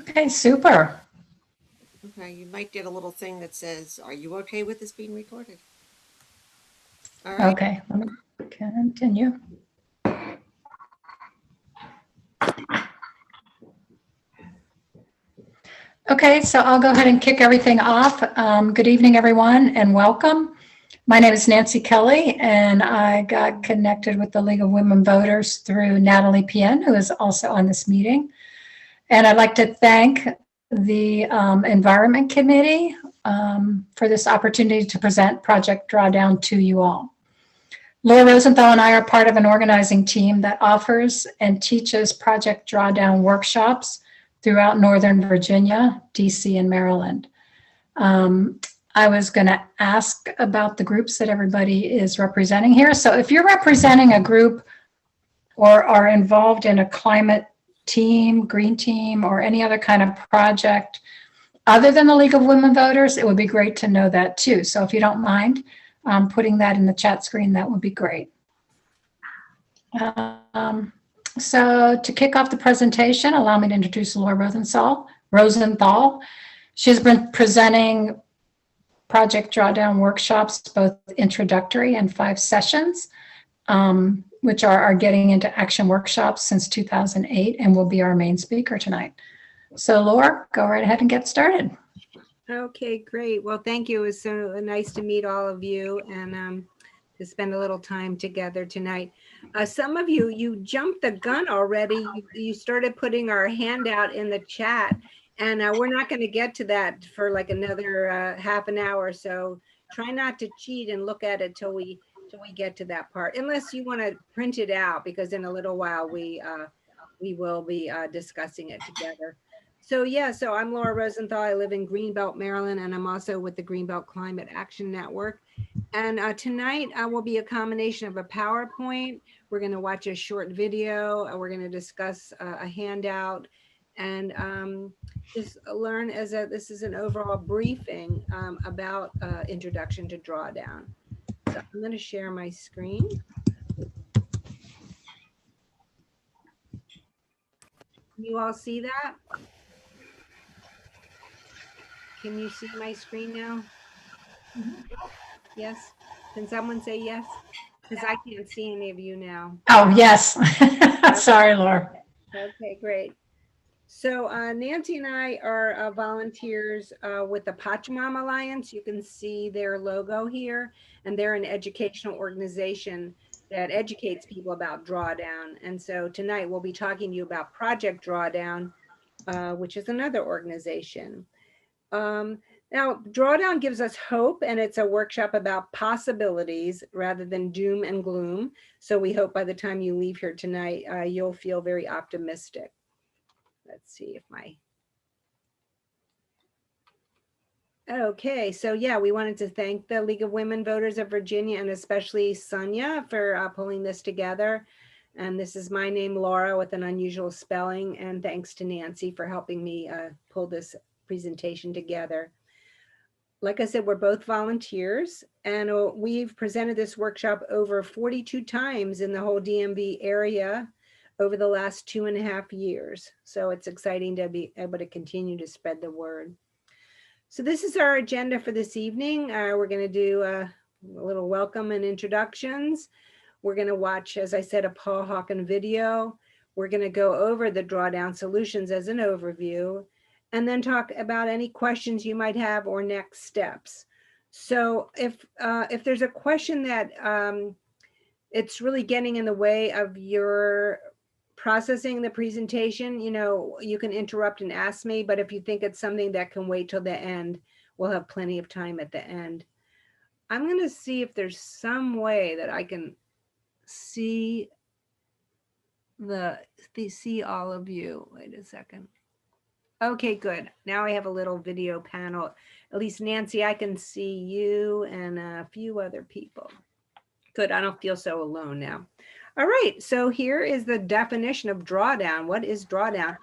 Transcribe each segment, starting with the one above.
Okay, super. Okay, you might get a little thing that says, "Are you okay with this being recorded?" All right. Okay, let me continue. Okay, so I'll go ahead and kick everything off. Good evening, everyone, and welcome. My name is Nancy Kelley, and I got connected with the League of Women Voters through Natalie Pien, who is also on this meeting. And I'd like to thank the Environment Committee for this opportunity to present Project Drawdown to you all. Laura Rosenthal and I are part of an organizing team that offers and teaches Project Drawdown workshops throughout Northern Virginia, DC, and Maryland. I was going to ask about the groups that everybody is representing here. So if you're representing a group or are involved in a climate team, green team, or any other kind of project other than the League of Women Voters, it would be great to know that too. So if you don't mind putting that in the chat screen, that would be great. So to kick off the presentation, allow me to introduce Laura Rosenthal. She's been presenting Project Drawdown workshops, both introductory and 5 sessions, which are our Getting into Action workshops since 2008, and will be our main speaker tonight. So Laura, go right ahead and get started. Okay, great. Well, thank you. It was so nice to meet all of you and to spend a little time together tonight. Some of you, you jumped the gun already. You started putting our handout in the chat, and we're not going to get to that for like another half an hour. So try not to cheat and look at it till we get to that part, unless you want to print it out, because in a little while we will be discussing it together. So yeah, so I'm Laura Rosenthal. I live in Greenbelt, Maryland, and I'm also with the Greenbelt Climate Action Network. And tonight will be a combination of a PowerPoint. We're going to watch a short video. We're going to discuss a handout, and just learn as this is an overall briefing about Introduction to Drawdown. So I'm going to share my screen. You all see that? Can you see my screen now? Yes? Can someone say yes? Because I can't see any of you now. Oh, yes. Sorry, Laura. Okay, great. So Nancy and I are volunteers with the Pachamama Alliance. You can see their logo here, and they're an educational organization that educates people about Drawdown. And so tonight we'll be talking to you about Project Drawdown, which is another organization. Now, Drawdown gives us hope, and it's a workshop about possibilities rather than doom and gloom. So we hope by the time you leave here tonight, you'll feel very optimistic. Let's see if Okay, so yeah, we wanted to thank the League of Women Voters of Virginia, and especially Sonia for pulling this together. And this is my name, Laura, with an unusual spelling. And thanks to Nancy for helping me pull this presentation together. Like I said, we're both volunteers, and we've presented this workshop over 42 times in the whole DMV area over the last 2.5 years. So it's exciting to be able to continue to spread the word. So this is our agenda for this evening. We're going to do a little welcome and introductions. We're going to watch, as I said, a Paul Hawken video. We're going to go over the Drawdown solutions as an overview, and then talk about any questions you might have or next steps. So if there's a question that it's really getting in the way of your processing the presentation, you can interrupt and ask me, but if you think it's something that can wait till the end, we'll have plenty of time at the end. I'm going to see if there's some way that I can see all of you. Wait a second. Okay, good. Now I have a little video panel. At least Nancy, I can see you and a few other people. Good, I don't feel so alone now. All right, so here is the definition of drawdown. What is drawdown?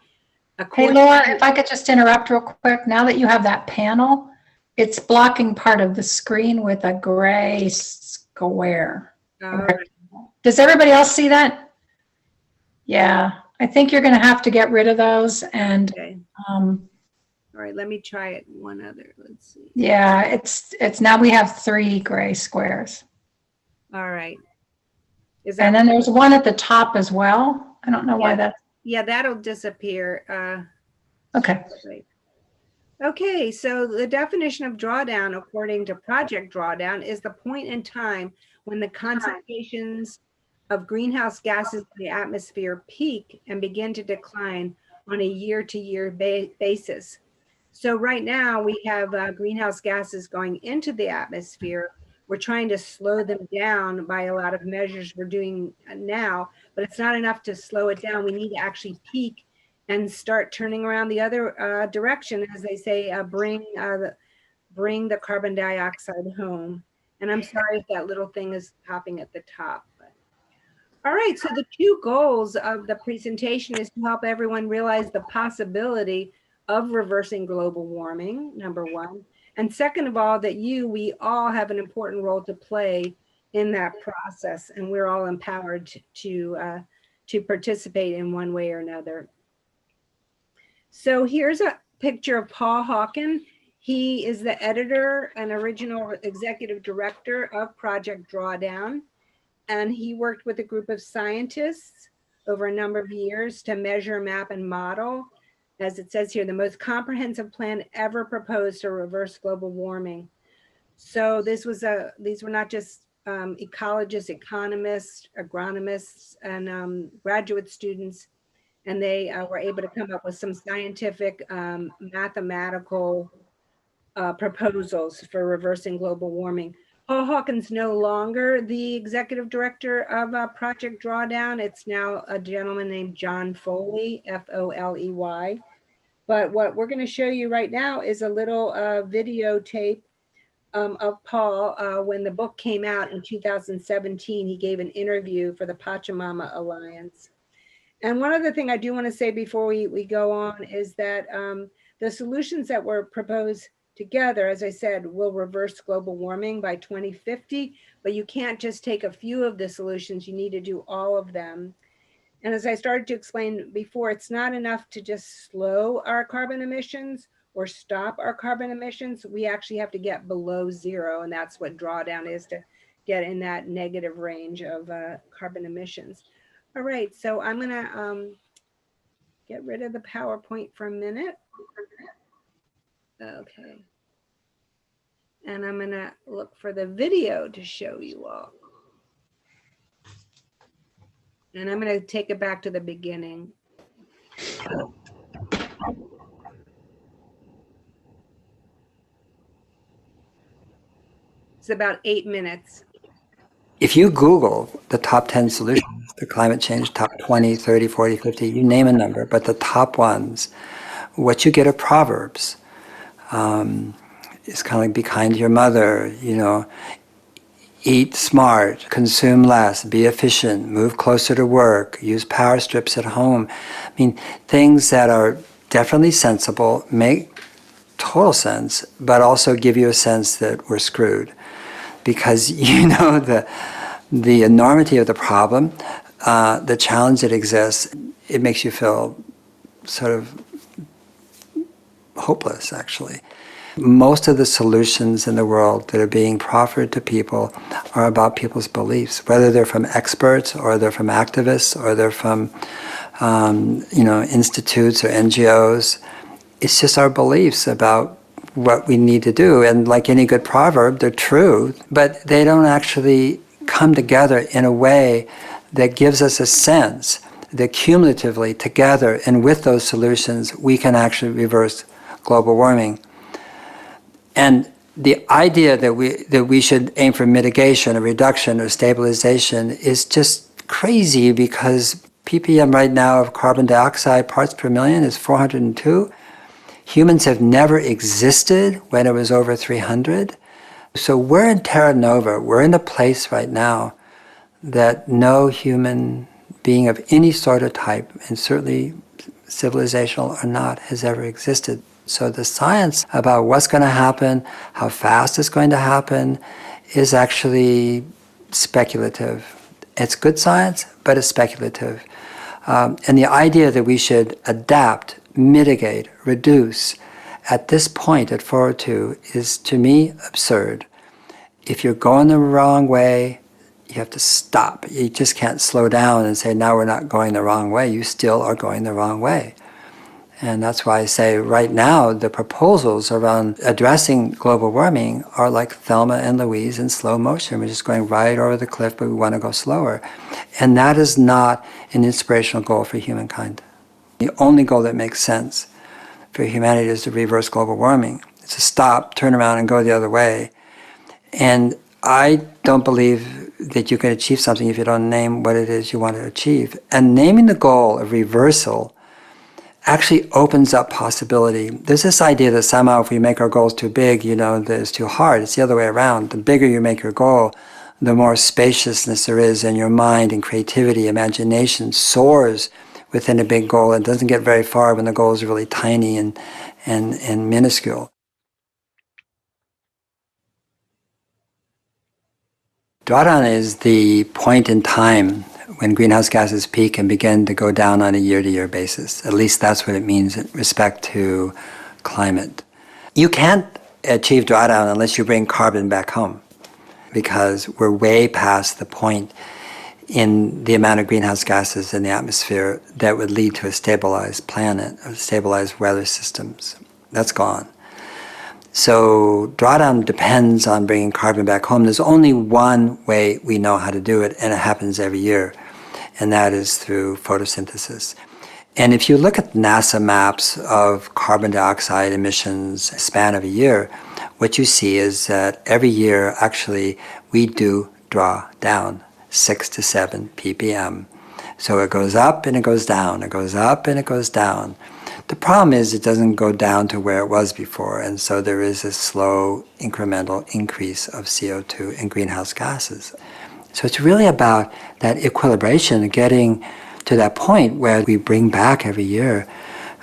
Hey, Laura, if I could just interrupt real quick. Now that you have that panel, it's blocking part of the screen with a gray square. All right. Does everybody else see that? Yeah, I think you're going to have to get rid of those. And Okay. um, All right, let me try it. One other, let's see. yeah, it's now we have 3 gray squares. All right. Is And that, then there's one at the top as well. I don't know why that. yeah, that'll disappear. Okay. Right. Okay, so the definition of drawdown, according to Project Drawdown, is the point in time when the concentrations of greenhouse gases in the atmosphere peak and begin to decline on a year-to-year basis. So right now we have greenhouse gases going into the atmosphere. We're trying to slow them down by a lot of measures we're doing now, but it's not enough to slow it down. We need to actually peak and start turning around the other direction, as they say, bring the carbon dioxide home. And I'm sorry if that little thing is popping at the top. But. All right, so the 2 goals of the presentation is to help everyone realize the possibility of reversing global warming, number 1. And second of all, that we all have an important role to play in that process, and we're all empowered to participate in one way or another. So here's a picture of Paul Hawken. He is the editor and original executive director of Project Drawdown. And he worked with a group of scientists over a number of years to measure, map, and model, as it says here, the most comprehensive plan ever proposed to reverse global warming. So these were not just ecologists, economists, agronomists, and graduate students. And they were able to come up with some scientific, mathematical proposals for reversing global warming. Paul Hawken's no longer the executive director of Project Drawdown. It's now a gentleman named John Foley, Foley. But what we're going to show you right now is a little videotape of Paul. When the book came out in 2017, he gave an interview for the Pachamama Alliance. And one other thing I do want to say before we go on is that the solutions that were proposed together, as I said, will reverse global warming by 2050, but you can't just take a few of the solutions, you need to do all of them. And as I started to explain before, it's not enough to just slow our carbon emissions or stop our carbon emissions. We actually have to get below 0, and that's what drawdown is, to get in that negative range of carbon emissions. All right, so I'm gonna get rid of the PowerPoint for a minute. Okay. And I'm gonna look for the video to show you all. And I'm gonna take it back to the beginning. It's about 8 minutes. If you Google the top 10 solutions to climate change, top 20, 30, 40, 50, you name a number, but the top ones, what you get are proverbs. It's kind of like be kind to your mother, eat smart, consume less, be efficient, move closer to work, use power strips at home. I mean, things that are definitely sensible, make total sense, but also give you a sense that we're screwed. Because the enormity of the problem, the challenge that exists, it makes you feel sort of hopeless, actually. Most of the solutions in the world that are being proffered to people are about people's beliefs, whether they're from experts or they're from activists or they're from institutes or NGOs. It's just our beliefs about what we need to do. And like any good proverb, they're true, but they don't actually come together in a way that gives us a sense that cumulatively together and with those solutions, we can actually reverse global warming. And the idea that we should aim for mitigation or reduction or stabilization is just crazy, because ppm right now of carbon dioxide parts per million is 402. Humans have never existed when it was over 300. So we're in terra nova. We're in a place right now that no human being of any sort of type, and certainly civilizational or not, has ever existed. So the science about what's going to happen, how fast it's going to happen, is actually speculative. It's good science, but it's speculative. And the idea that we should adapt, mitigate, reduce at this point at 402 is, to me, absurd. If you're going the wrong way, you have to stop. You just can't slow down and say, now we're not going the wrong way. You still are going the wrong way. And that's why I say right now the proposals around addressing global warming are like Thelma and Louise in slow motion. We're just going right over the cliff, but we want to go slower. And that is not an inspirational goal for humankind. The only goal that makes sense for humanity is to reverse global warming. It's to stop, turn around, and go the other way. And I don't believe that you can achieve something if you don't name what it is you want to achieve. And naming the goal of reversal actually opens up possibility. There's this idea that somehow if we make our goals too big, that it's too hard. It's the other way around. The bigger you make your goal, the more spaciousness there is in your mind, and creativity, imagination soars within a big goal and doesn't get very far when the goal is really tiny and minuscule. Drawdown is the point in time when greenhouse gases peak and begin to go down on a year-to-year basis. At least that's what it means in respect to climate. You can't achieve drawdown unless you bring carbon back home, because we're way past the point in the amount of greenhouse gases in the atmosphere that would lead to a stabilized planet or stabilized weather systems. That's gone. So drawdown depends on bringing carbon back home. There's only one way we know how to do it, and it happens every year, and that is through photosynthesis. And if you look at NASA maps of carbon dioxide emissions span of a year, what you see is that every year, actually, we do draw down 6 to 7 ppm. So it goes up and it goes down, it goes up and it goes down. The problem is it doesn't go down to where it was before, and so there is a slow incremental increase of CO2 and greenhouse gases. So it's really about that equilibration, getting to that point where we bring back every year,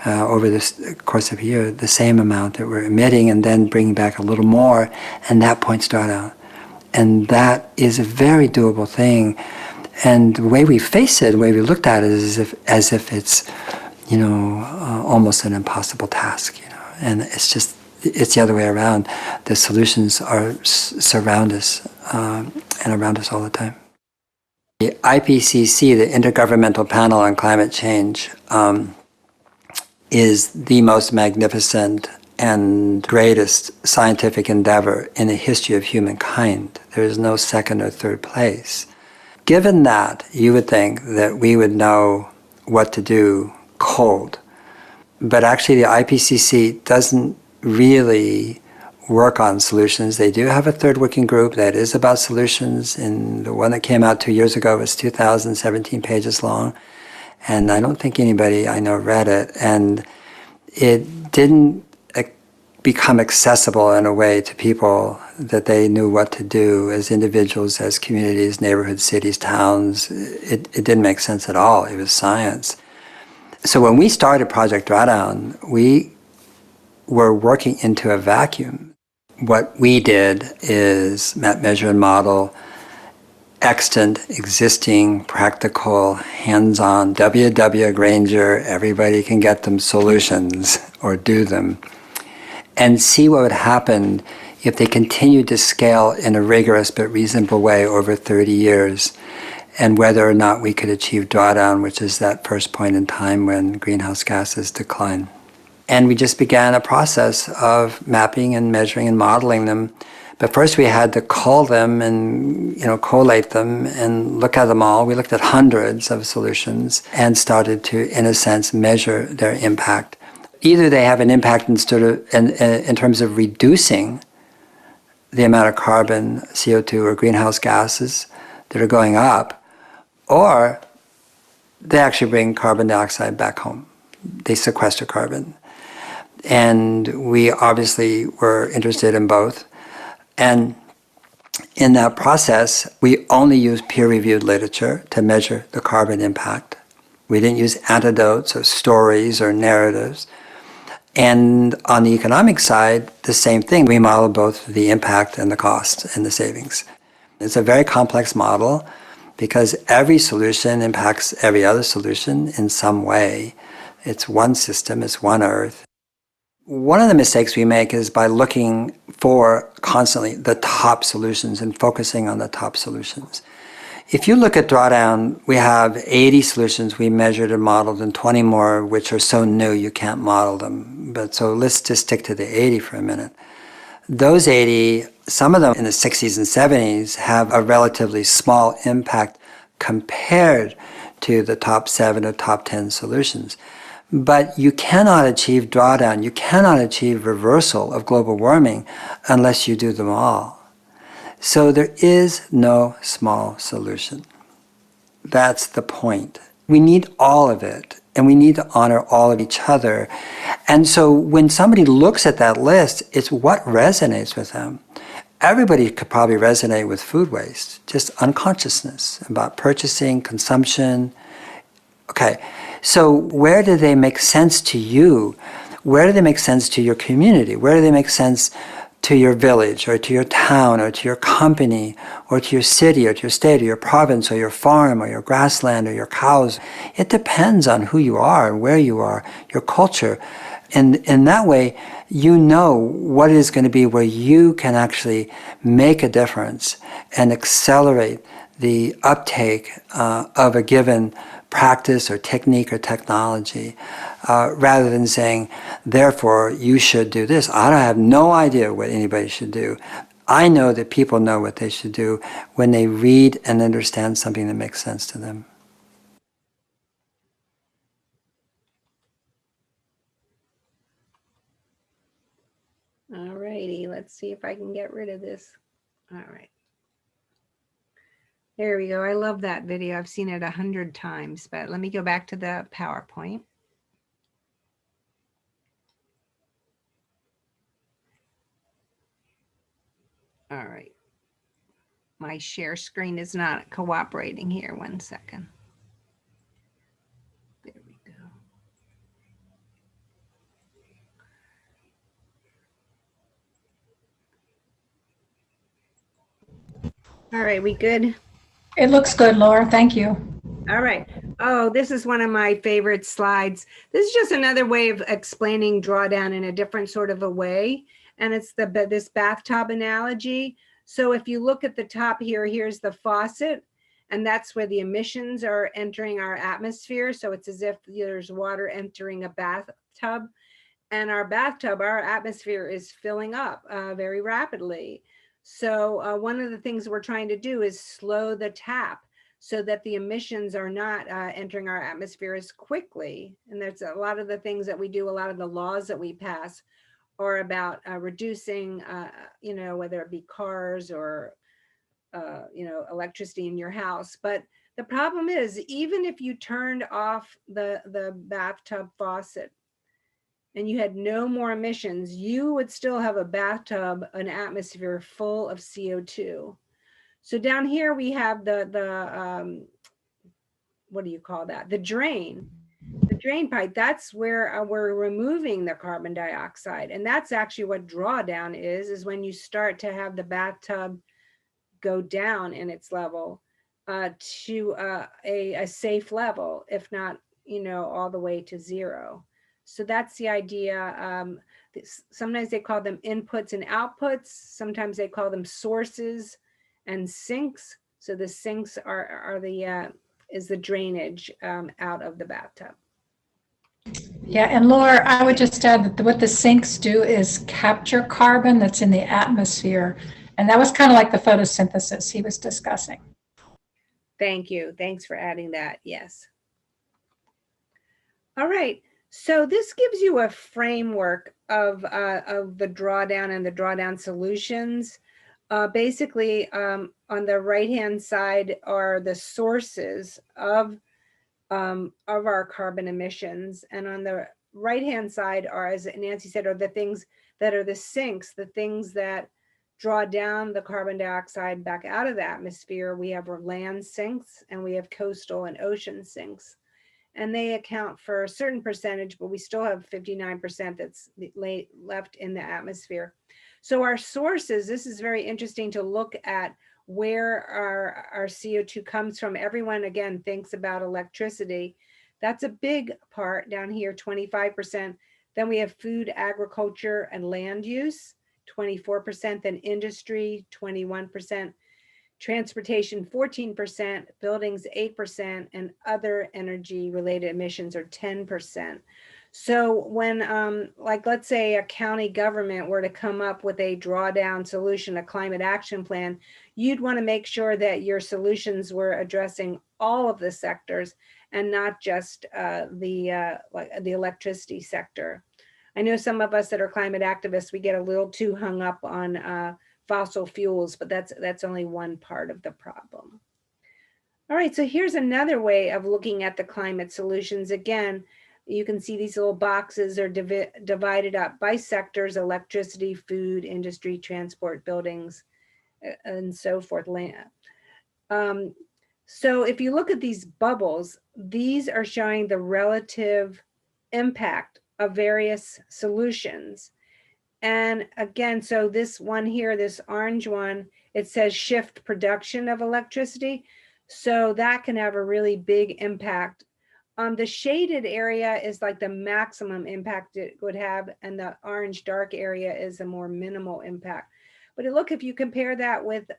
over the course of a year, the same amount that we're emitting, and then bringing back a little more, and that point's drawdown. And that is a very doable thing. And the way we face it, the way we looked at it, is as if it's almost an impossible task, and it's the other way around. The solutions surround us and around us all the time. The IPCC, the Intergovernmental Panel on Climate Change, is the most magnificent and greatest scientific endeavor in the history of humankind. There is no second or third place. Given that, you would think that we would know what to do cold. But actually the IPCC doesn't really work on solutions. They do have a third working group that is about solutions, and the one that came out 2 years ago was 2,017 pages long, and I don't think anybody I know read it, and it didn't become accessible in a way to people that they knew what to do as individuals, as communities, neighborhoods, cities, towns. It didn't make sense at all. It was science. So when we started Project Drawdown, we were working into a vacuum. What we did is map, measure, and model extant, existing, practical, hands-on, W.W. Granger, everybody can get them solutions or do them, and see what would happen if they continued to scale in a rigorous but reasonable way over 30 years, and whether or not we could achieve drawdown, which is that first point in time when greenhouse gases decline. And we just began a process of mapping and measuring and modeling them. But first we had to cull them and collate them and look at them all. We looked at hundreds of solutions and started to, in a sense, measure their impact. Either they have an impact in terms of reducing the amount of carbon, CO2, or greenhouse gases that are going up, or they actually bring carbon dioxide back home. They sequester carbon. And we obviously were interested in both. And in that process, we only used peer-reviewed literature to measure the carbon impact. We didn't use anecdotes or stories or narratives. And on the economic side, the same thing. We modeled both the impact and the cost and the savings. It's a very complex model. because every solution impacts every other solution in some way. It's one system, it's one Earth. One of the mistakes we make is by looking for constantly the top solutions and focusing on the top solutions. If you look at Drawdown, we have 80 solutions we measured and modeled and 20 more which are so new you can't model them. But so let's just stick to the 80 for a minute. Those 80, some of them in the 60s and 70s have a relatively small impact compared to the top 7 or top 10 solutions. But you cannot achieve drawdown, you cannot achieve reversal of global warming unless you do them all. So there is no small solution. That's the point. We need all of it, and we need to honor all of each other. And so when somebody looks at that list, it's what resonates with them. Everybody could probably resonate with food waste, just unconsciousness about purchasing, consumption. Okay, so where do they make sense to you? Where do they make sense to your community? Where do they make sense to your village or to your town or to your company or to your city or to your state or your province or your farm or your grassland or your cows? It depends on who you are and where you are, your culture. And in that way, you know what it is going to be where you can actually make a difference and accelerate the uptake of a given practice or technique or technology, rather than saying, therefore, you should do this. I don't have no idea what anybody should do. I know that people know what they should do when they read and understand something that makes sense to them. All righty, let's see if I can get rid of this. All right. There we go. I love that video. I've seen it 100 times, but let me go back to the PowerPoint. All right. My share screen is not cooperating here. 1 second. There we go. All right, we good? It looks good, Laura. Thank you. All right. Oh, this is one of my favorite slides. This is just another way of explaining drawdown in a different sort of a way. And it's this bathtub analogy. So if you look at the top here, here's the faucet, and that's where the emissions are entering our atmosphere. So it's as if there's water entering a bathtub. And our bathtub, our atmosphere is filling up very rapidly. So one of the things we're trying to do is slow the tap so that the emissions are not entering our atmosphere as quickly. And there's a lot of the things that we do, a lot of the laws that we pass are about reducing, whether it be cars or, electricity in your house. But the problem is, even if you turned off the bathtub faucet and you had no more emissions, you would still have a bathtub, an atmosphere full of CO2. So down here we have the what do you call that? The drain pipe. That's where we're removing the carbon dioxide. And that's actually what drawdown is when you start to have the bathtub go down in its level to a safe level, if not, all the way to zero. So that's the idea. Sometimes they call them inputs and outputs. Sometimes they call them sources and sinks. So the sinks are is the drainage out of the bathtub. Yeah, and Laura, I would just add that what the sinks do is capture carbon that's in the atmosphere. And that was kind of like the photosynthesis he was discussing. Thank you. Thanks for adding that. Yes. All right. So this gives you a framework of the drawdown and the drawdown solutions. Basically, on the right-hand side are the sources of our carbon emissions. And on the right-hand side are, as Nancy said, are the things that are the sinks, the things that draw down the carbon dioxide back out of the atmosphere. We have our land sinks and we have coastal and ocean sinks. And they account for a certain percentage, but we still have 59% that's left in the atmosphere. So our sources, this is very interesting to look at where our CO2 comes from. Everyone, again, thinks about electricity. That's a big part down here, 25%. Then we have food, agriculture, and land use, 24%. Then industry, 21%. Transportation, 14%. Buildings, 8%. And other energy-related emissions are 10%. So when, like, let's say a county government were to come up with a drawdown solution, a climate action plan, you'd want to make sure that your solutions were addressing all of the sectors and not just the electricity sector. I know some of us that are climate activists, we get a little too hung up on fossil fuels, but that's only one part of the problem. All right, so here's another way of looking at the climate solutions. Again, you can see these little boxes are divided up by sectors: electricity, food, industry, transport, buildings, and so forth, land. So if you look at these bubbles, these are showing the relative impact of various solutions. And again, so this one here, this orange one, it says shift production of electricity. So that can have a really big impact. The shaded area is like the maximum impact it would have, and the orange dark area is a more minimal impact. But look, if you compare that with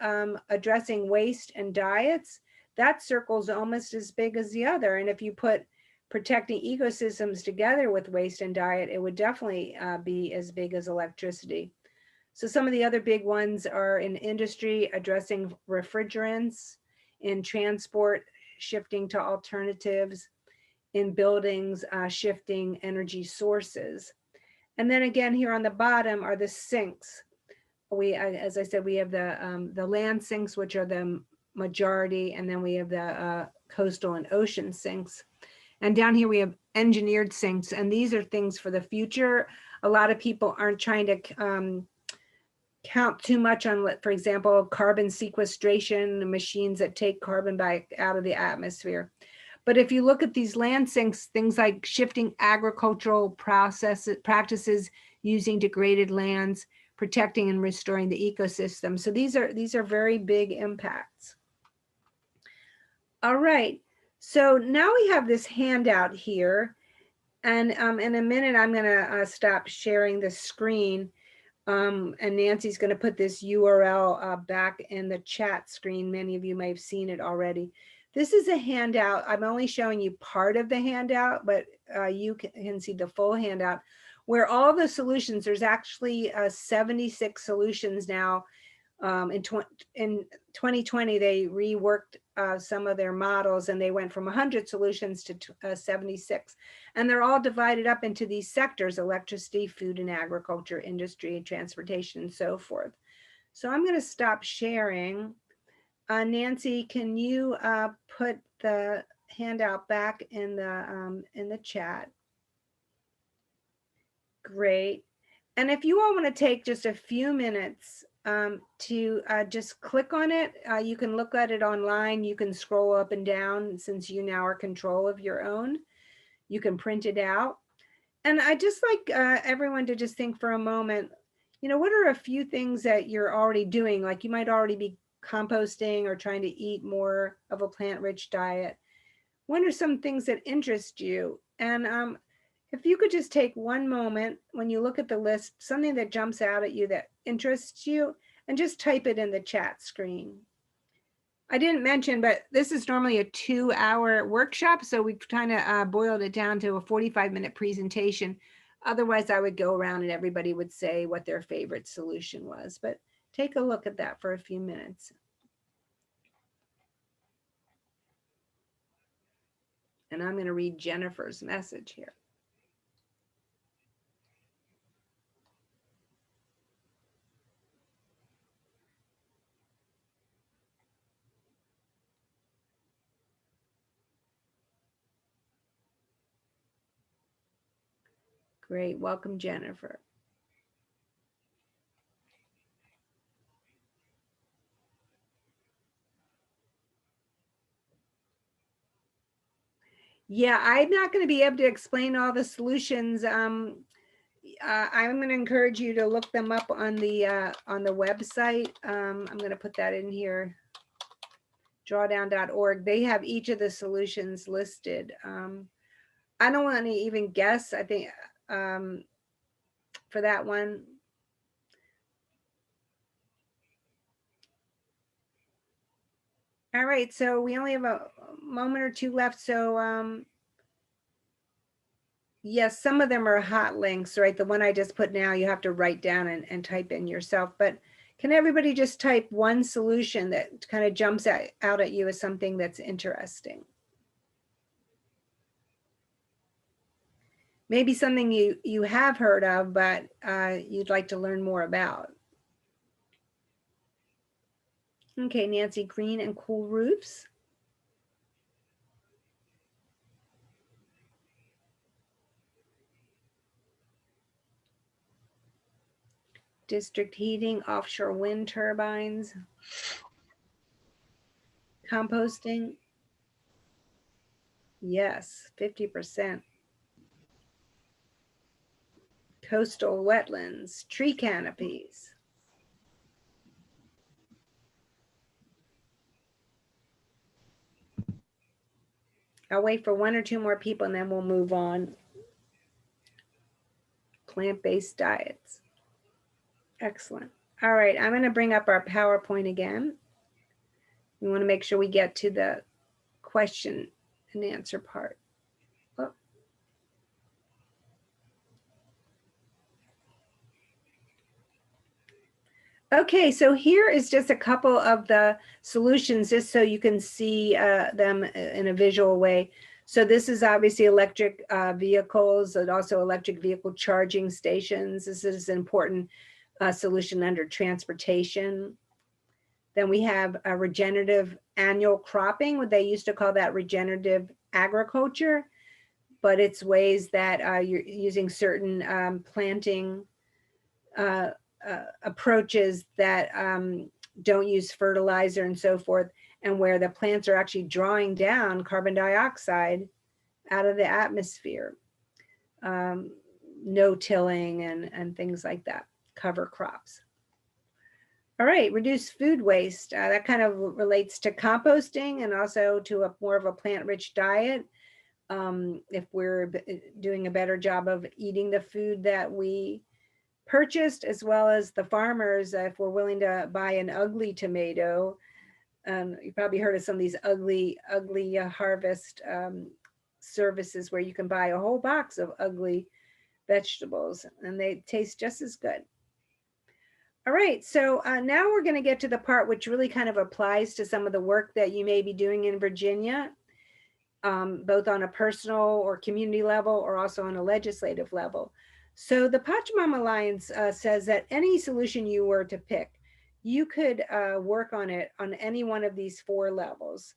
addressing waste and diets, that circle's almost as big as the other. And if you put protecting ecosystems together with waste and diet, it would definitely be as big as electricity. So some of the other big ones are in industry, addressing refrigerants, in transport, shifting to alternatives, in buildings, shifting energy sources. And then again, here on the bottom are the sinks. As I said, we have the land sinks, which are the majority, and then we have the coastal and ocean sinks. And down here we have engineered sinks, and these are things for the future. A lot of people aren't trying to count too much on, for example, carbon sequestration, machines that take carbon back out of the atmosphere. But if you look at these land sinks, things like shifting agricultural practices using degraded lands, protecting and restoring the ecosystem. So these are very big impacts. All right, so now we have this handout here, and in a minute I'm going to stop sharing the screen, and Nancy's going to put this URL back in the chat screen. Many of you may have seen it already. This is a handout. I'm only showing you part of the handout, but you can see the full handout where all the solutions, there's actually 76 solutions now. In 2020, they reworked some of their models, and they went from 100 solutions to 76. And they're all divided up into these sectors: electricity, food and agriculture, industry, transportation, and so forth. So I'm going to stop sharing. Nancy, can you put the handout back in the chat? Great. And if you all want to take just a few minutes to just click on it, you can look at it online. You can scroll up and down since you now are control of your own. You can print it out. And I just like everyone to just think for a moment, you know, what are a few things that you're already doing? Like you might already be composting or trying to eat more of a plant-rich diet. What are some things that interest you? And if you could just take one moment when you look at the list, something that jumps out at you that interests you, and just type it in the chat screen. I didn't mention, but this is normally a 2-hour workshop, so we've kind of boiled it down to a 45-minute presentation. Otherwise, I would go around and everybody would say what their favorite solution was. But take a look at that for a few minutes. And I'm going to read Jennifer's message here. Great. Welcome, Jennifer. Yeah, I'm not going to be able to explain all the solutions. I'm going to encourage you to look them up on the website. I'm going to put that in here. Drawdown.org. They have each of the solutions listed. I don't want to even guess. I think for that one. All right, so we only have a moment or two left. So yes, some of them are hot links, right? The one I just put now, you have to write down and type in yourself. But can everybody just type one solution that kind of jumps out at you as something that's interesting? Maybe something you have heard of, but you'd like to learn more about. Okay, Nancy, green and cool roofs. District heating, offshore wind turbines. Composting. Yes, 50%. Coastal wetlands, tree canopies. I'll wait for one or two more people and then we'll move on. Plant-based diets. Excellent. All right, I'm going to bring up our PowerPoint again. We want to make sure we get to the question and answer part. Oh. Okay, so here is just a couple of the solutions, just so you can see them in a visual way. So this is obviously electric vehicles and also electric vehicle charging stations. This is an important solution under transportation. Then we have a regenerative annual cropping, what they used to call that regenerative agriculture, but it's ways that you're using certain planting approaches that don't use fertilizer and so forth, and where the plants are actually drawing down carbon dioxide out of the atmosphere. No tilling and things like that, cover crops. All right, reduce food waste. That kind of relates to composting and also to a more of a plant-rich diet. If we're doing a better job of eating the food that we purchased, as well as the farmers, if we're willing to buy an ugly tomato. You probably heard of some of these ugly harvest services where you can buy a whole box of ugly vegetables and they taste just as good. All right, so now we're going to get to the part which really kind of applies to some of the work that you may be doing in Virginia, both on a personal or community level or also on a legislative level. So the Pachamama Alliance says that any solution you were to pick, you could work on it on any one of these 4 levels.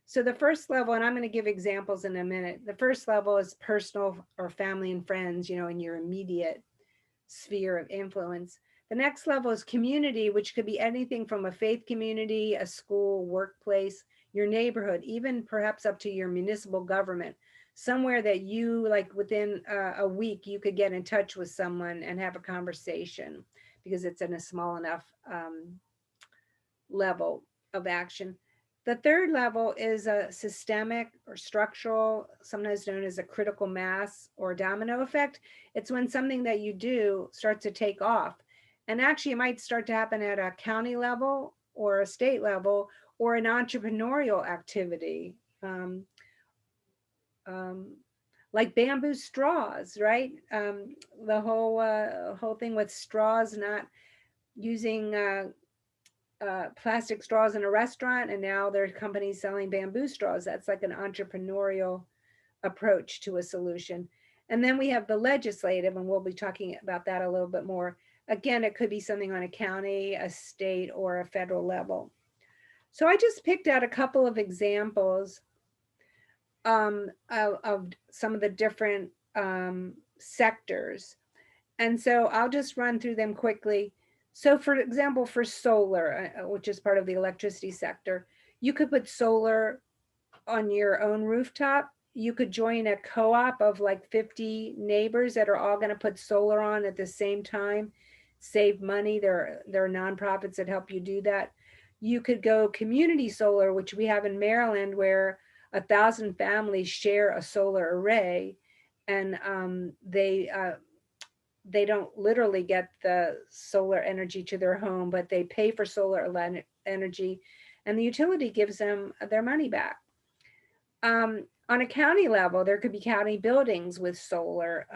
So the first level, and I'm going to give examples in a minute, the first level is personal or family and friends, you know, in your immediate sphere of influence. The next level is community, which could be anything from a faith community, a school, workplace, your neighborhood, even perhaps up to your municipal government, somewhere that you, like within a week, you could get in touch with someone and have a conversation because it's in a small enough level of action. The third level is a systemic or structural, sometimes known as a critical mass or domino effect. It's when something that you do starts to take off. And actually, it might start to happen at a county level or a state level or an entrepreneurial activity. Like bamboo straws, right? The whole thing with straws, not using plastic straws in a restaurant, and now there are companies selling bamboo straws. That's like an entrepreneurial approach to a solution. And then we have the legislative, and we'll be talking about that a little bit more. Again, it could be something on a county, a state, or a federal level. So I just picked out a couple of examples of some of the different sectors. And so I'll just run through them quickly. So for example, for solar, which is part of the electricity sector, you could put solar on your own rooftop. you could join a co-op of like 50 neighbors that are all going to put solar on at the same time, save money. There are nonprofits that help you do that. You could go community solar, which we have in Maryland, where 1,000 families share a solar array, and they don't literally get the solar energy to their home, but they pay for solar energy, and the utility gives them their money back. On a county level, there could be county buildings with solar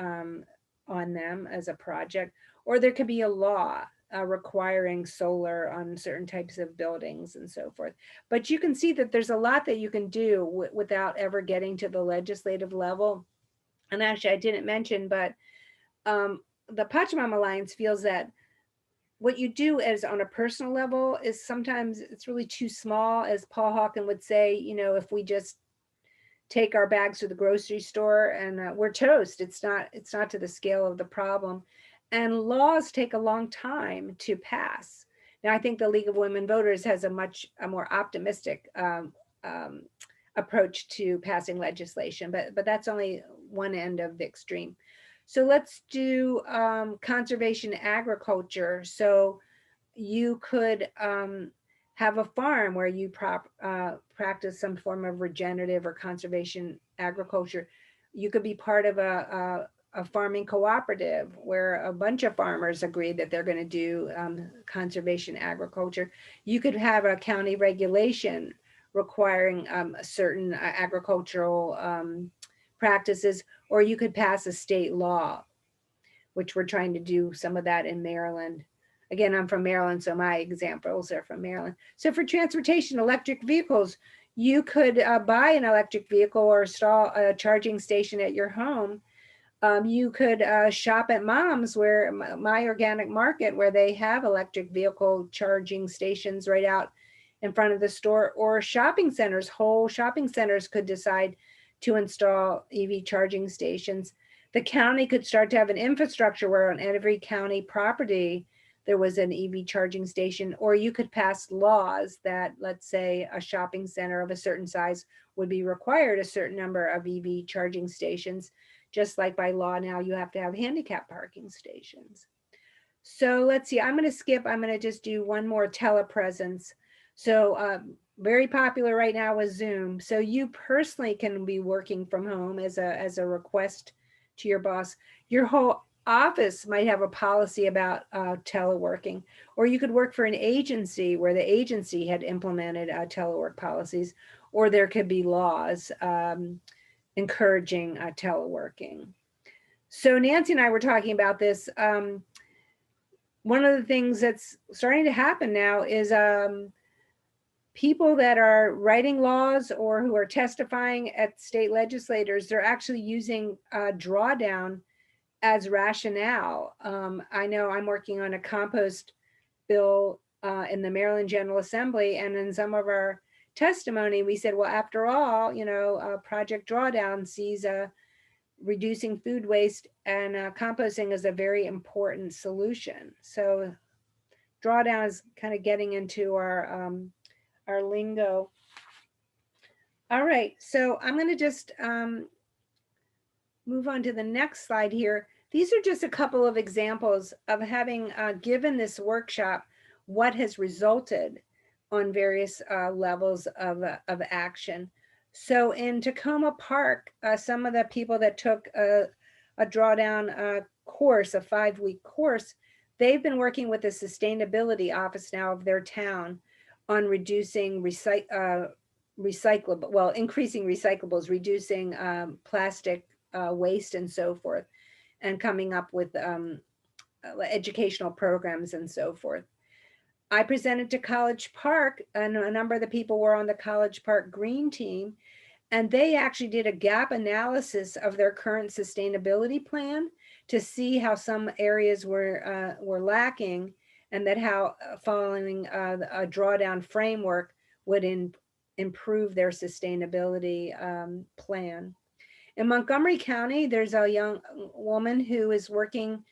on them as a project, or there could be a law requiring solar on certain types of buildings and so forth. But you can see that there's a lot that you can do without ever getting to the legislative level. And actually, I didn't mention, but the Pachamama Alliance feels that what you do as on a personal level is sometimes it's really too small. As Paul Hawken would say, you know, if we just take our bags to the grocery store and we're toast. It's not to the scale of the problem. And laws take a long time to pass. Now, I think the League of Women Voters has a more optimistic approach to passing legislation, but that's only one end of the extreme. So let's do conservation agriculture. So you could have a farm where you practice some form of regenerative or conservation agriculture. You could be part of a farming cooperative where a bunch of farmers agree that they're going to do conservation agriculture. You could have a county regulation requiring certain agricultural practices, or you could pass a state law, which we're trying to do some of that in Maryland. Again, I'm from Maryland, so my examples are from Maryland. So for transportation, electric vehicles, you could buy an electric vehicle or install a charging station at your home. You could shop at Mom's, where My Organic Market, where they have electric vehicle charging stations right out in front of the store, or shopping centers. Whole shopping centers could decide to install EV charging stations. The county could start to have an infrastructure where on every county property, there was an EV charging station, or you could pass laws that, let's say, a shopping center of a certain size would be required a certain number of EV charging stations. Just like by law now, you have to have handicap parking stations. So let's see, I'm going to just do one more telepresence. So very popular right now with Zoom. So you personally can be working from home as a request to your boss. Your whole office might have a policy about teleworking, or you could work for an agency where the agency had implemented telework policies, or there could be laws encouraging teleworking. So Nancy and I were talking about this. One of the things that's starting to happen now is people that are writing laws or who are testifying at state legislators, they're actually using drawdown as rationale. I know I'm working on a compost bill in the Maryland General Assembly, and in some of our testimony, we said, well, after all, you know, Project Drawdown sees reducing food waste and composting as a very important solution. So drawdown is kind of getting into our lingo. All right, so I'm going to just move on to the next slide here. These are just a couple of examples of having given this workshop what has resulted on various levels of action. So in Tacoma Park, some of the people that took a drawdown course, a 5-week course, they've been working with the sustainability office now of their town on reducing increasing recyclables, reducing plastic waste and so forth, and coming up with educational programs and so forth. I presented to College Park, and a number of the people were on the College Park Green team, and they actually did a gap analysis of their current sustainability plan to see how some areas were lacking, and that how following a drawdown framework would improve their sustainability plan. In Montgomery County, there's a young woman who is working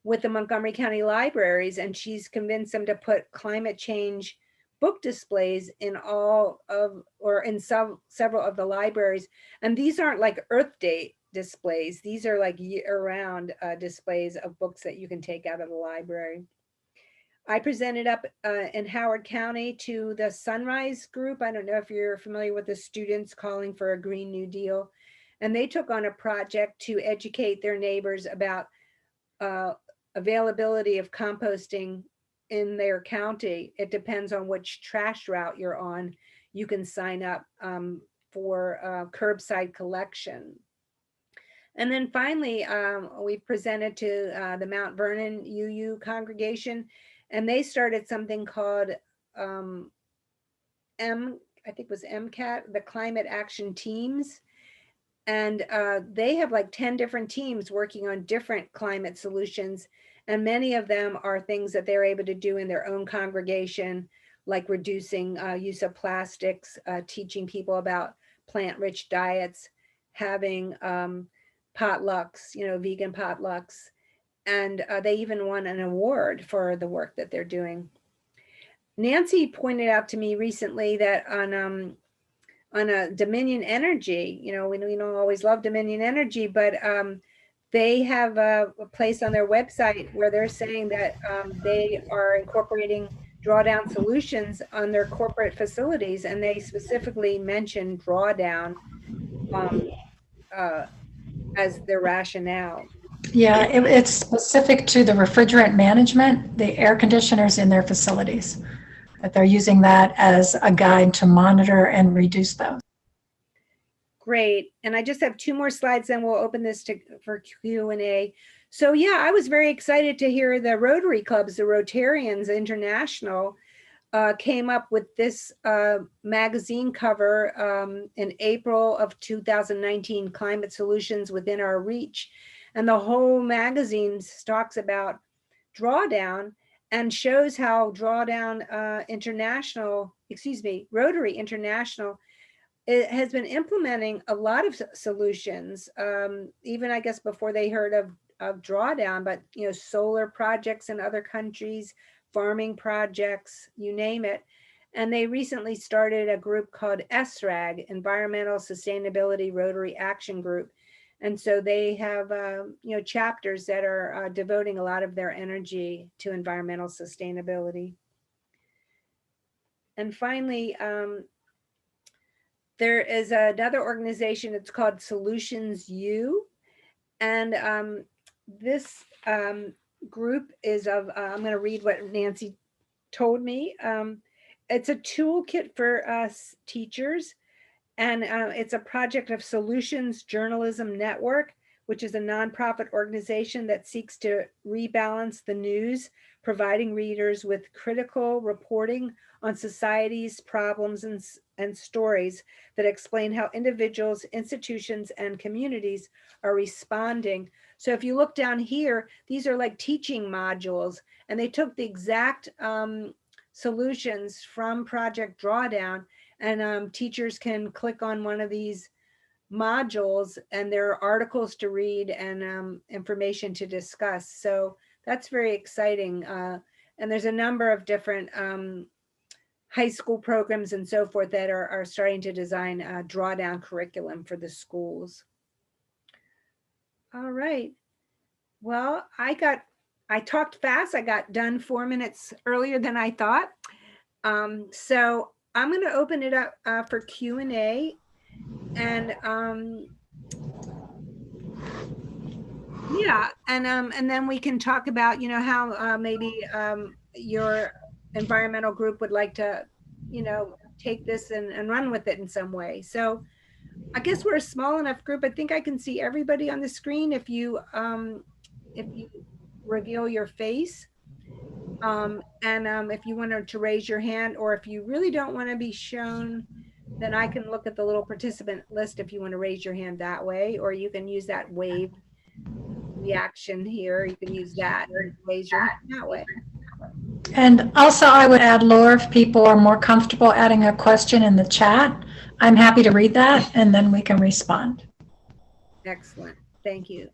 with the Montgomery County Libraries, and she's convinced them to put climate change book displays in all of, or in several of the libraries. And these aren't like Earth Day displays. These are like year-round displays of books that you can take out of the library. I presented up in Howard County to the Sunrise Group. I don't know if you're familiar with the students calling for a Green New Deal. And they took on a project to educate their neighbors about availability of composting in their county. It depends on which trash route you're on. You can sign up for curbside collection. And then finally, we presented to the Mount Vernon UU congregation, and they started something called I think it was MCAT, the Climate Action Teams. And they have like 10 different teams working on different climate solutions. And many of them are things that they're able to do in their own congregation, like reducing use of plastics, teaching people about plant-rich diets, having potlucks, vegan potlucks. And they even won an award for the work that they're doing. Nancy pointed out to me recently that on a Dominion Energy, we don't always love Dominion Energy, but they have a place on their website where they're saying that they are incorporating drawdown solutions on their corporate facilities, and they specifically mentioned drawdown as their rationale. Yeah, it's specific to the refrigerant management, the air conditioners in their facilities, that they're using that as a guide to monitor and reduce those. Great. And I just have 2 more slides, then we'll open this for Q&A. So yeah, I was very excited to hear the Rotary Clubs, the Rotarians International, came up with this magazine cover in April of 2019, Climate Solutions Within Our Reach. And the whole magazine talks about drawdown and shows how Rotary International, it has been implementing a lot of solutions, even I guess before they heard of drawdown, but solar projects in other countries, farming projects, you name it. And they recently started a group called SRAG, Environmental Sustainability Rotary Action Group. And so they have chapters that are devoting a lot of their energy to environmental sustainability. And finally, there is another organization, it's called Solutions U. And this group is of, I'm going to read what Nancy told me. It's a toolkit for us teachers. And it's a project of Solutions Journalism Network, which is a nonprofit organization that seeks to rebalance the news, providing readers with critical reporting on society's problems and stories that explain how individuals, institutions, and communities are responding. So if you look down here, these are like teaching modules, and they took the exact solutions from Project Drawdown, and teachers can click on one of these modules and there are articles to read and information to discuss. So that's very exciting. And there's a number of different high school programs and so forth that are starting to design a drawdown curriculum for the schools. All right. Well, I talked fast. I got done 4 minutes earlier than I thought. So I'm going to open it up for Q&A, and yeah, and then we can talk about how maybe your environmental group would like to take this and run with it in some way. So I guess we're a small enough group. I think I can see everybody on the screen if you reveal your face. And if you wanted to raise your hand, or if you really don't want to be shown, then I can look at the little participant list if you want to raise your hand that way, or you can use that wave reaction here. You can use that and raise your hand that way. And also I would add, Laura, if people are more comfortable adding a question in the chat, I'm happy to read that and then we can respond. Excellent. Thank you.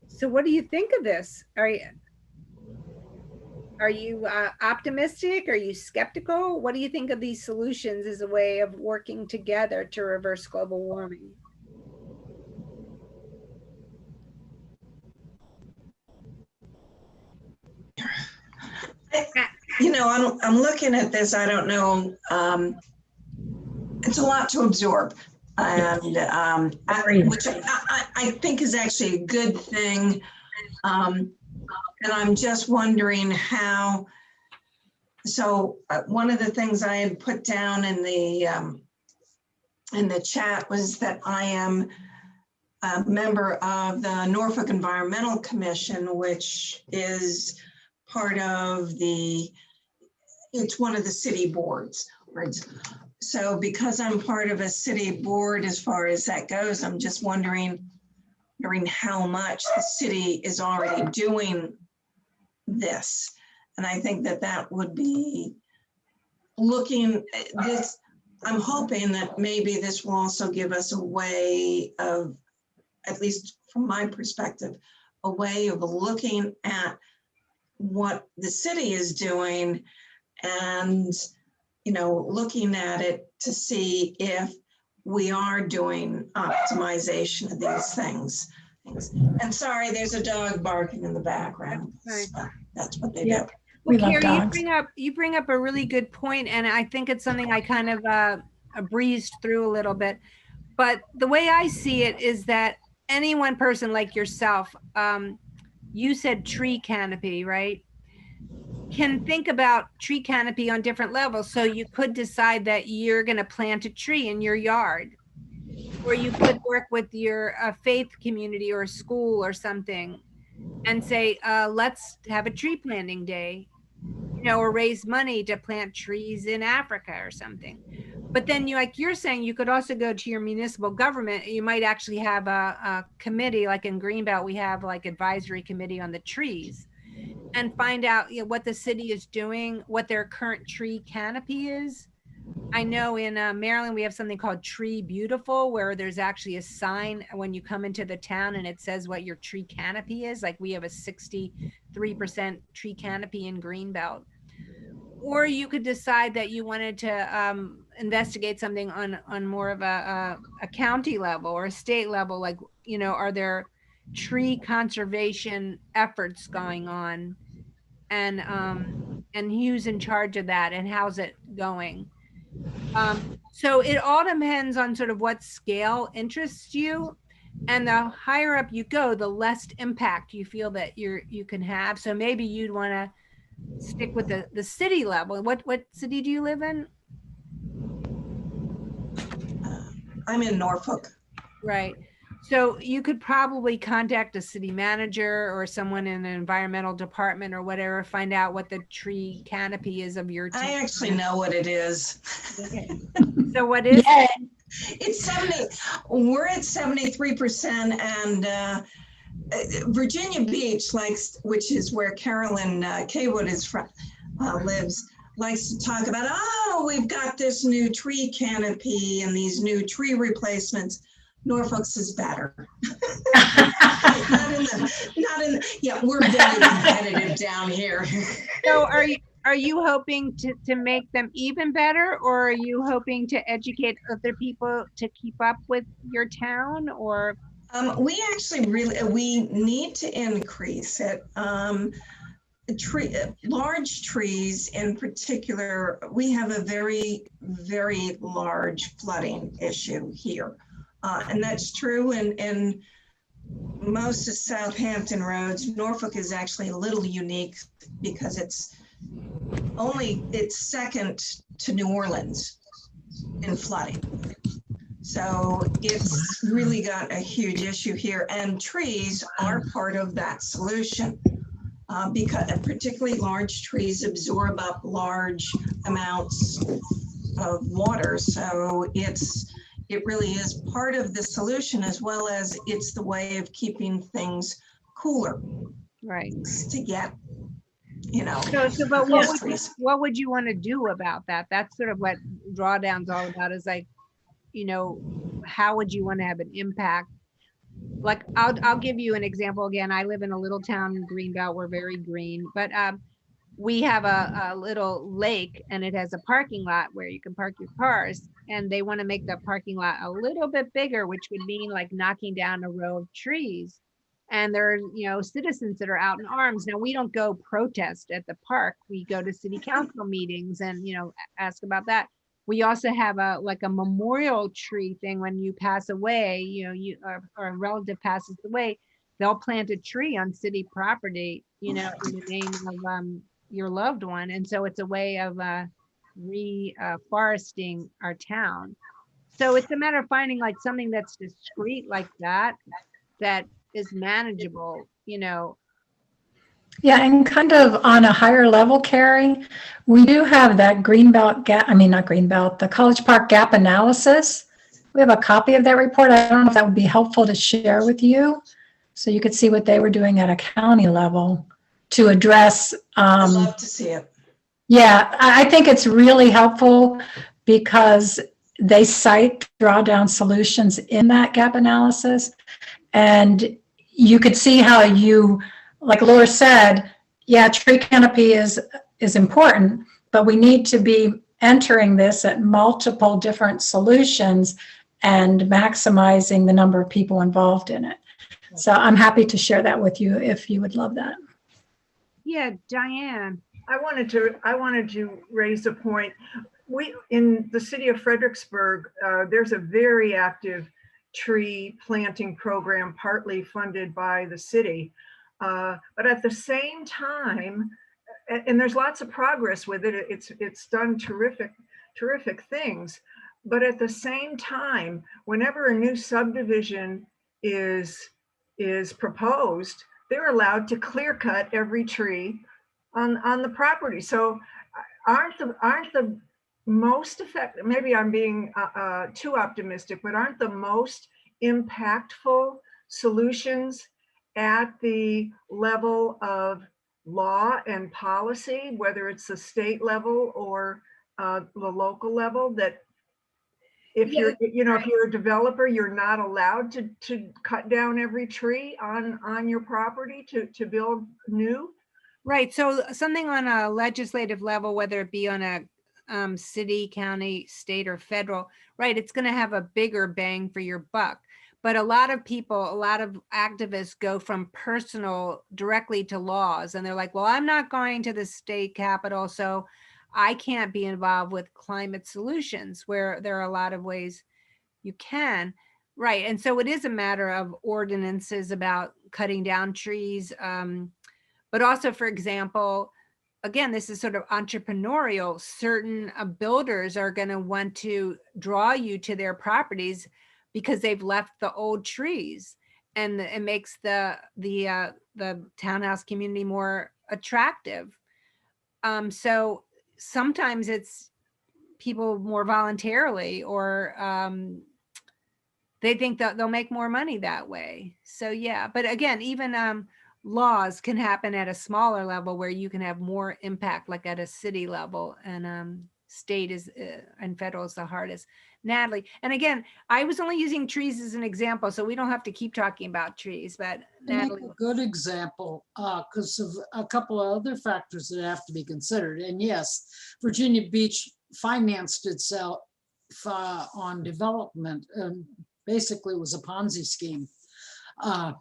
So what do you think of this? Are you optimistic? Are you skeptical? What do you think of these solutions as a way of working together to reverse global warming? I'm looking at this. I don't know. It's a lot to absorb, and which I think is actually a good thing. And I'm just wondering how. So one of the things I had put down in the chat was that I am a member of the Norfolk Environmental Commission, which is part of it's one of the city boards. So because I'm part of a city board, as far as that goes, I'm just wondering how much the city is already doing this. And I think that would be looking at this. I'm hoping that maybe this will also give us a way of, at least from my perspective, a way of looking at what the city is doing and, looking at it to see if we are doing optimization of these things. And sorry, there's a dog barking in the background. That's what they do. We Well, love Carrie, dogs. you bring up a really good point, and I think it's something I kind of breezed through a little bit. But the way I see it is that any one person like yourself, you said tree canopy, right? Can think about tree canopy on different levels. So you could decide that you're going to plant a tree in your yard, or you could work with your faith community or school or something and say, let's have a tree planting day, or raise money to plant trees in Africa or something. But then like you're saying, you could also go to your municipal government. You might actually have a committee, like in Greenbelt, we have like advisory committee on the trees, and find out what the city is doing, what their current tree canopy is. I know in Maryland, we have something called Tree Beautiful, where there's actually a sign when you come into the town and it says what your tree canopy is. Like we have a 63% tree canopy in Greenbelt. Or you could decide that you wanted to investigate something on more of a county level or a state level. Like, are there tree conservation efforts going on? And who's in charge of that and how's it going? So it all depends on sort of what scale interests you, and the higher up you go, the less impact you feel that you can have. So maybe you'd want to stick with the city level. What city do you live in? I'm in Norfolk. Right. So you could probably contact a city manager or someone in an environmental department or whatever, find out what the tree canopy is of your I town. actually know what it is. Okay. So what is Yay. It's 70. We're at 73%, and Virginia Beach which is where Carolyn Kaywood is from, lives, likes to talk about, we've got this new tree canopy and these new tree replacements. Norfolk's is better. Yeah, we're very competitive down here. So are you hoping to make them even better, or are you hoping to educate other people to keep up with your town? Or we actually we need to increase it. Large trees in particular, we have a very, very large flooding issue here. And that's true in most of Southampton roads. Norfolk is actually a little unique because it's second to New Orleans in flooding. So it's really got a huge issue here, and trees are part of that solution. Because particularly large trees absorb up large amounts of water. So it really is part of the solution, as well as it's the way of keeping things cooler. right. To get, So but what would you want to do about that? That's sort of what Drawdown's all about, is like, how would you want to have an impact? Like I'll give you an example again. I live in a little town in Greenbelt. We're very green, but we have a little lake and it has a parking lot where you can park your cars. And they want to make the parking lot a little bit bigger, which would mean like knocking down a row of trees. And there are, citizens that are out in arms. Now, we don't go protest at the park. We go to city council meetings and, ask about that. We also have a memorial tree thing when you pass away, or a relative passes away, they'll plant a tree on city property, in the name of your loved one. And so it's a way of reforesting our town. So it's a matter of finding like something that's discreet like that is manageable, Yeah, and kind of on a higher level, Carrie, we do have that Greenbelt gap, not Greenbelt, the College Park gap analysis. We have a copy of that report. I don't know if that would be helpful to share with you, so you could see what they were doing at a county level to address. I'd love to see it. Yeah, I think it's really helpful because they cite drawdown solutions in that gap analysis. And you could see how like Laura said, yeah, tree canopy is important, but we need to be entering this at multiple different solutions and maximizing the number of people involved in it. So I'm happy to share that with you if you would love that. Yeah, Diane. I wanted to raise a point. We, in the city of Fredericksburg, there's a very active tree planting program, partly funded by the city. But at the same time, and there's lots of progress with it, it's done terrific things. But at the same time, whenever a new subdivision is proposed, they're allowed to clear cut every tree on the property. So aren't the most effective, maybe I'm being too optimistic, but aren't the most impactful solutions at the level of law and policy, whether it's the state level or the local level, that if you're a developer, you're not allowed to cut down every tree on your property to build new? Right. So something on a legislative level, whether it be on a city, county, state, or federal, right, it's going to have a bigger bang for your buck. But a lot of people, a lot of activists go from personal directly to laws. And they're like, well, I'm not going to the state capitol, so I can't be involved with climate solutions, where there are a lot of ways you can. Right. And so it is a matter of ordinances about cutting down trees. But also, for example, again, this is sort of entrepreneurial. Certain builders are going to want to draw you to their properties because they've left the old trees, and it makes the townhouse community more attractive. So sometimes it's people more voluntarily, or they think that they'll make more money that way. So yeah, but again, even laws can happen at a smaller level where you can have more impact, like at a city level, and state is and federal is the hardest. Natalie, and again, I was only using trees as an example, so we don't have to keep talking about trees, but Natalie. A good example, because of a couple of other factors that have to be considered. And yes, Virginia Beach financed itself on development, and basically it was a Ponzi scheme. I've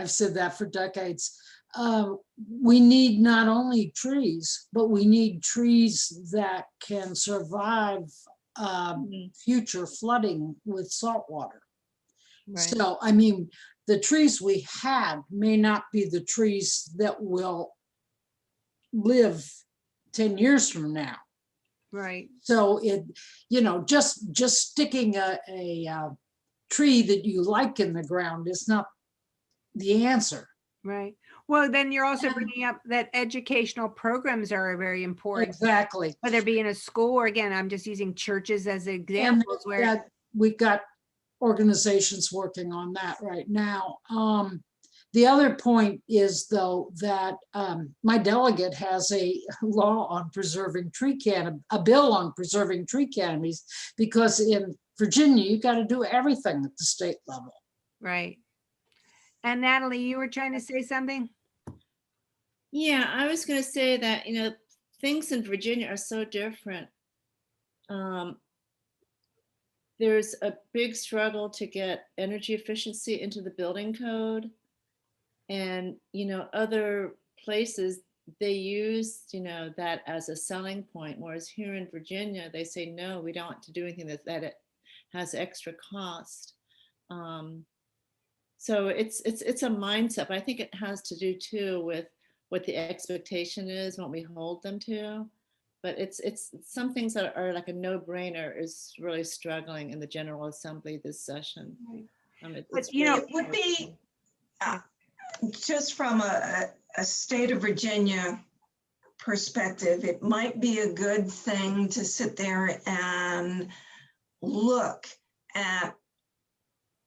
said that for decades. We need not only trees, but we need trees that can survive future flooding with salt water. Right. So, I mean, the trees we had may not be the trees that will live 10 years from now. Right. So just sticking a tree that you like in the ground is not the answer. Right. Well, then you're also bringing up that educational programs are very important. Exactly. Whether it be in a school, or again, I'm just using churches as examples where we've got organizations working on that right now. The other point is, though, that my delegate has a law on preserving a bill on preserving tree canopies, because in Virginia, you got to do everything at the state level. Right. And Natalie, you were trying to say something? Yeah, I was going to say that, things in Virginia are so different. There's a big struggle to get energy efficiency into the building code. And, other places, they use, that as a selling point. Whereas here in Virginia, they say, no, we don't want to do anything that it has extra cost. So it's a mindset, but I think it has to do too with what the expectation is, what we hold them to. But it's some things that are like a no-brainer is really struggling in the General Assembly this session. But, It would be, just from a state of Virginia perspective, it might be a good thing to sit there and look at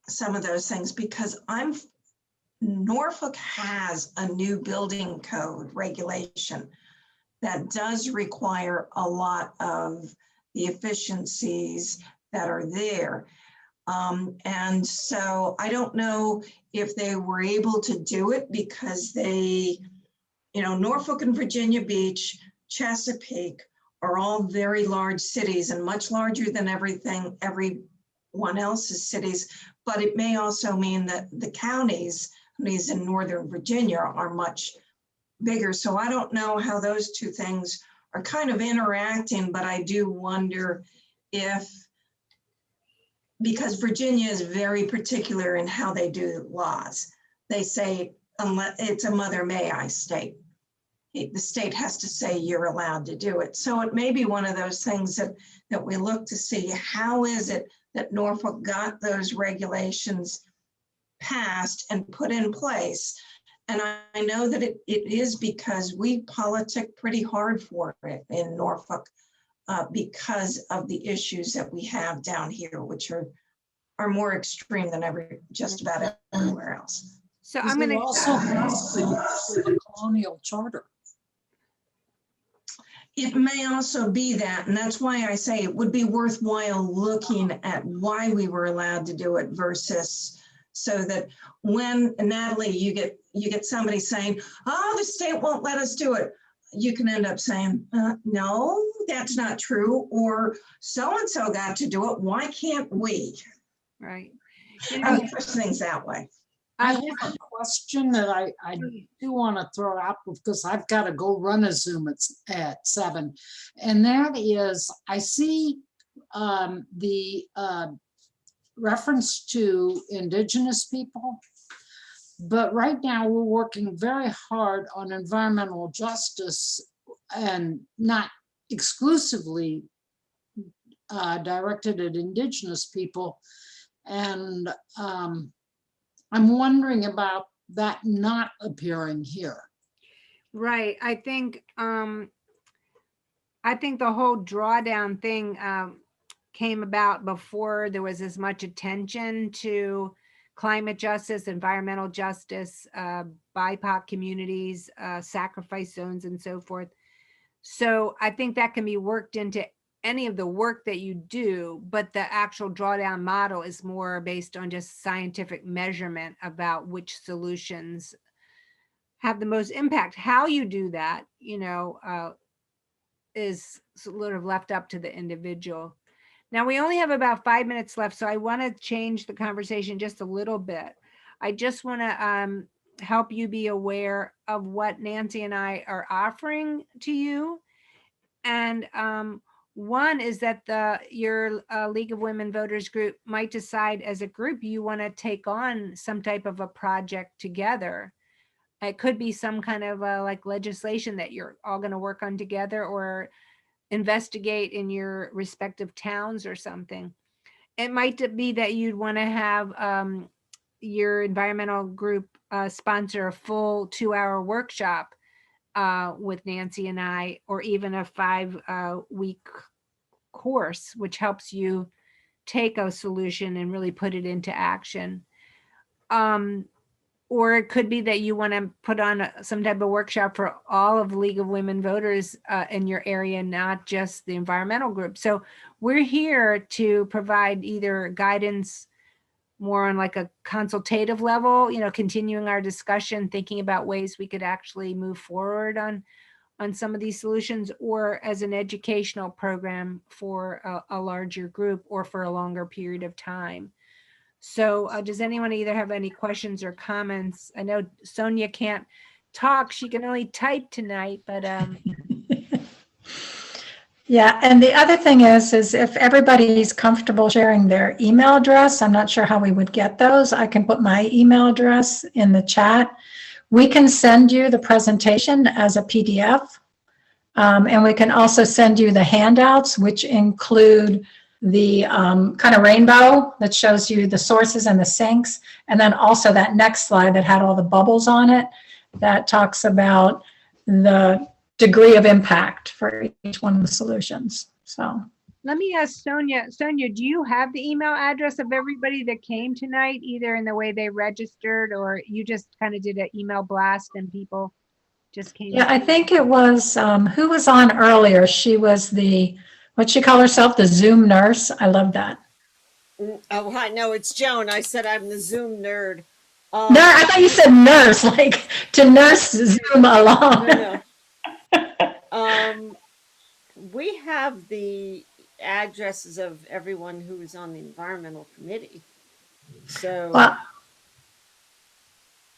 some of those things, because Norfolk has a new building code regulation that does require a lot of the efficiencies that are there. And so I don't know if they were able to do it because they, Norfolk and Virginia Beach, Chesapeake are all very large cities and much larger than everyone else's cities. But it may also mean that the counties in Northern Virginia are much bigger. So I don't know how those two things are kind of interacting, but I do wonder if, because Virginia is very particular in how they do laws. They say, unless it's a mother may I state, the state has to say you're allowed to do it. So it may be one of those things that we look to see, how is it that Norfolk got those regulations passed and put in place? And I know that it is because we politic pretty hard for it in Norfolk because of the issues that we have down here, which are more extreme than just about everywhere else. So Is I'm it going also to, the colonial charter? It may also be that, and that's why I say it would be worthwhile looking at why we were allowed to do it versus, so that when, Natalie, you get somebody saying, oh, the state won't let us do it, you can end up saying, no, that's not true, or so-and-so got to do it, why can't we? right. I push things that way. I have a question that I do want to throw out because I've got to go run a Zoom at 7. And that is, I see the reference to Indigenous people, but right now we're working very hard on environmental justice and not exclusively directed at Indigenous people. And I'm wondering about that not appearing here. Right. I think the whole drawdown thing came about before there was as much attention to climate justice, environmental justice, BIPOC communities, sacrifice zones, and so forth. So I think that can be worked into any of the work that you do, but the actual drawdown model is more based on just scientific measurement about which solutions have the most impact. How you do that, is sort of left up to the individual. Now we only have about 5 minutes left, so I want to change the conversation just a little bit. I just want to help you be aware of what Nancy and I are offering to you. And one is that your League of Women Voters group might decide as a group you want to take on some type of a project together. It could be some kind of like legislation that you're all going to work on together, or investigate in your respective towns or something. It might be that you'd want to have your environmental group sponsor a full 2-hour workshop with Nancy and I, or even a 5-week course, which helps you take a solution and really put it into action. Or it could be that you want to put on some type of workshop for all of the League of Women Voters in your area, not just the environmental group. So we're here to provide either guidance more on like a consultative level, continuing our discussion, thinking about ways we could actually move forward on some of these solutions, or as an educational program for a larger group or for a longer period of time. So does anyone either have any questions or comments? I know Sonia can't talk. She can only type tonight, but Yeah, and the other thing is if everybody's comfortable sharing their email address, I'm not sure how we would get those. I can put my email address in the chat. We can send you the presentation as a PDF, and we can also send you the handouts, which include the kind of rainbow that shows you the sources and the sinks, and then also that next slide that had all the bubbles on it that talks about the degree of impact for each one of the solutions. So let me ask Sonia. Sonia, do you have the email address of everybody that came tonight, either in the way they registered, or you just kind of did an email blast and people just came? yeah, I think it was, who was on earlier? She was what'd she call herself? The Zoom nurse. I love that. Oh, hi. No, it's Joan. I said I'm the Zoom nerd. No, I thought you said nurse, like to nurse Zoom along. No. We have the addresses of everyone who is on the environmental committee. So, Well,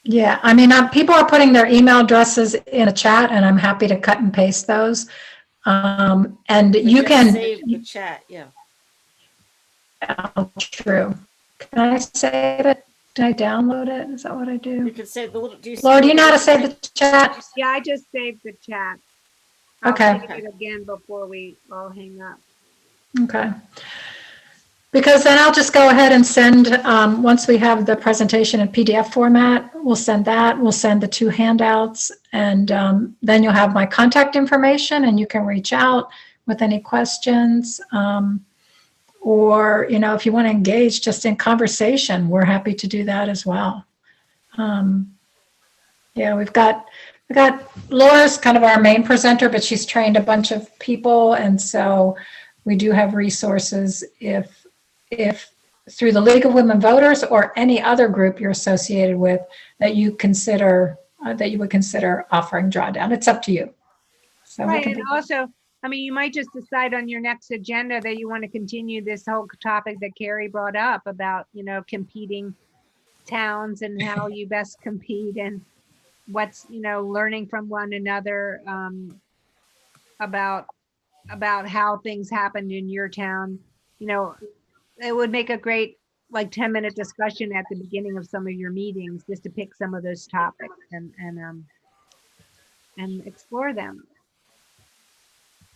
yeah, I mean, people are putting their email addresses in a chat, and I'm happy to cut and paste those. And you just can save the chat. Yeah. Oh, true. Can I save it? Did I download it? Is that what I You do? can save the little. Laura, do you know how to save the chat? Yeah, I just saved the chat. I'll Okay. save it again before we all hang up. Okay. Because then I'll just go ahead and send, once we have the presentation in PDF format, we'll send that. We'll send the 2 handouts, and then you'll have my contact information, and you can reach out with any questions. Or, if you want to engage just in conversation, we're happy to do that as well. Yeah, we've got Laura's kind of our main presenter, but she's trained a bunch of people. And so we do have resources if through the League of Women Voters or any other group you're associated with that you would consider offering Drawdown. It's up to you. So Right, and also, I mean, you might just decide on your next agenda that you want to continue this whole topic that Carrie brought up about, competing towns and how you best compete and what's, learning from one another about how things happened in your town. It would make a great 10-minute discussion at the beginning of some of your meetings, just to pick some of those topics and explore them.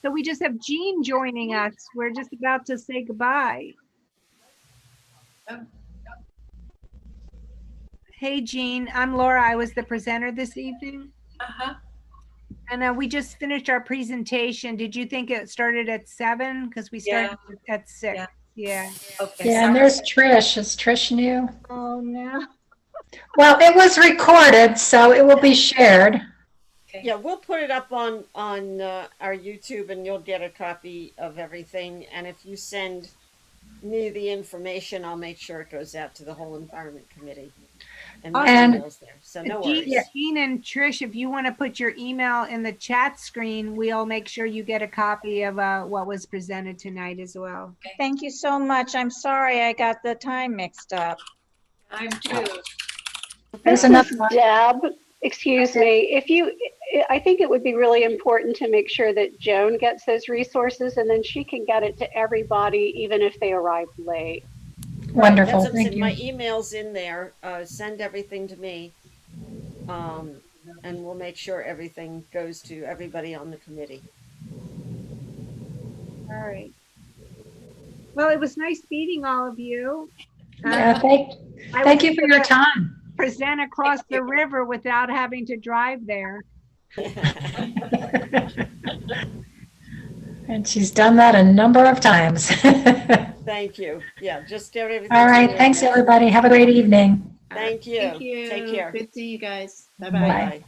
So we just have Jean joining us. We're just about to say goodbye. Hey, Jean, I'm Laura. I was the presenter this evening. And we just finished our presentation. Did you think it started at 7? Because we started at 6. Yeah. Okay. yeah, and there's Trish. Is Trish new? Oh, no. Well, it was recorded, so it will be shared. Yeah, we'll put it up on our YouTube, and you'll get a copy of everything. And if you send me the information, I'll make sure it goes out to the whole Environment Committee. And my email's there, so no worries. Jean and Trish, if you want to put your email in the chat screen, we'll make sure you get a copy of what was presented tonight as well. Thank you so much. I'm sorry I got the time mixed up. I'm too. There's This enough. is Deb. Excuse me. I think it would be really important to make sure that Joan gets those resources, and then she can get it to everybody, even if they arrive late. Wonderful. That's Thank you. my email's in there. Send everything to me, and we'll make sure everything goes to everybody on the committee. All right. Well, it was nice meeting all of you. Yeah, thank you for your time. Present across the river without having to drive there. And she's done that a number of times. Thank you. Yeah, just everything. All right. Thanks, everybody. Have a great evening. Thank you. Thank you. Take care. Good to see you guys. Bye-bye. Bye. Bye.